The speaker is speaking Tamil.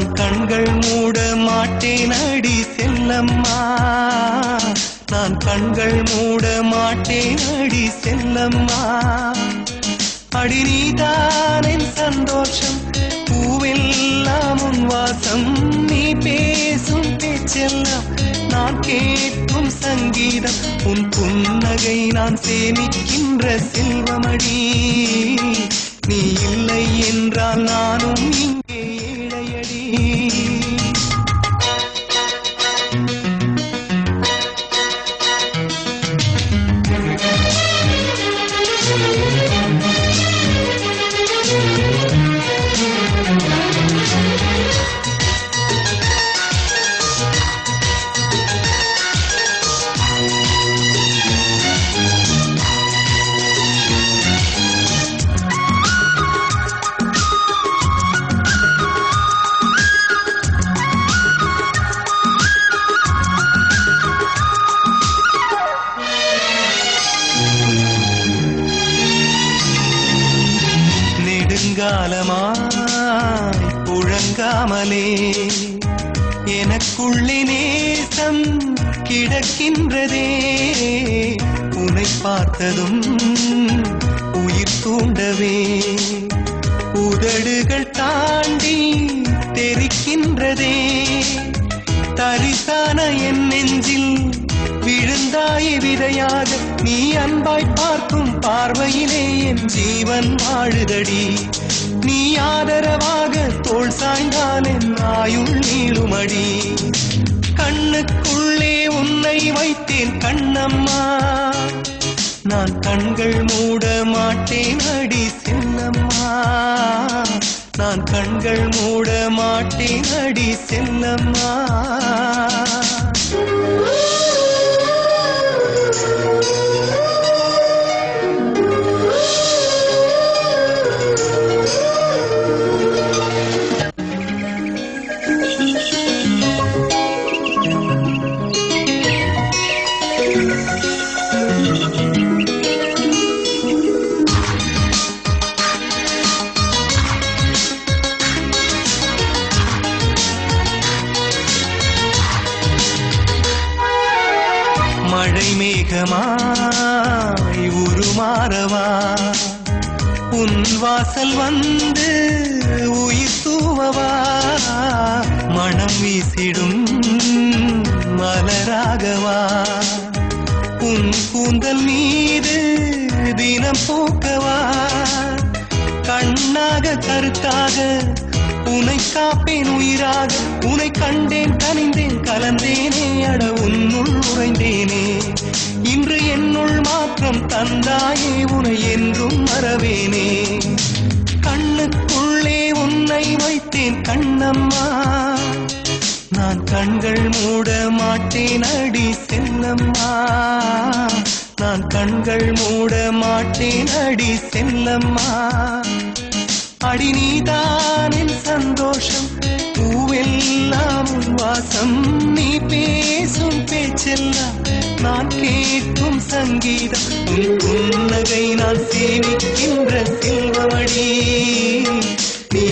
நான் கண்கள் மூட மாட்டேன் அடி செல்லம்மா, நான் கண்கள் மூட மாட்டேன் அடி செல்லம்மா. அடி நீதான் என் சந்தோஷம், பூவெல்லாம் உன் வாசம், நீ பேசும் பேச்செல்லாம் நான் கேட்கும் சங்கீதம், உன் புன்னகை நான் சேமிக்கின்ற செல்வமடி, நீ இல்லை என்றால் நானும் இங்கே ஏழையடி. நெடுங்காலமாய் புழங்காமலே எனக்குள்ளே நேசம் கிடக்கின்றதே, உன்னை பார்த்ததும் உயிர் தூண்டவே உதடுகள் தாண்டி தெரிக்கின்றதே, தரிசான என் நெஞ்சில் விழுந்தாய் விதையாக, நீ அன்பாய் பார்க்கும் பார்வையிலே என் ஜீவன் வாழுதடி, நீ ஆதரவாக தோள் சாய்ந்தால் என் ஆயுள் நீளுமடி. கண்ணுக்குள்ளே உன்னை வைத்தேன் கண்ணம்மா, நான் கண்கள் மூட மாட்டேன் அடி செல்லம்மா, நான் கண்கள் மூட மாட்டேன் அடி செல்லம்மா. மழை மேகமாய் உருமாறவா, உன் வாசல் வந்து உயிர் தூவவா, மனம் வீசிடும் மலராகவா, உன் கூந்தல் மீது தினம் பூக்கவா, கண்ணாக கருத்தாக உனை காப்பேன் உயிராக, உனை கண்டேன் கனிந்தேன் கலந்தேனே அட உன்னுள் உறைந்தேனே, இன்று என்னுள் மாற்றம் தந்தாயே உனை என்றும் மறவேனே. கண்ணுக்குள்ளே உன்னை வைத்தேன் கண்ணம்மா, நான் கண்கள் மூட மாட்டேன் அடி செல்லம்மா, நான் கண்கள் மூட மாட்டேன் அடி செல்லம்மா. அடி நீதான் என் சந்தோஷம், பூவெல்லாம் உன் வாசம், நீ பேசும் பேச்செல்லாம் நான் கேட்கும் சங்கீதம், உன் புன்னகை நான் சேமிக்கின்ற செல்வமடி, நீ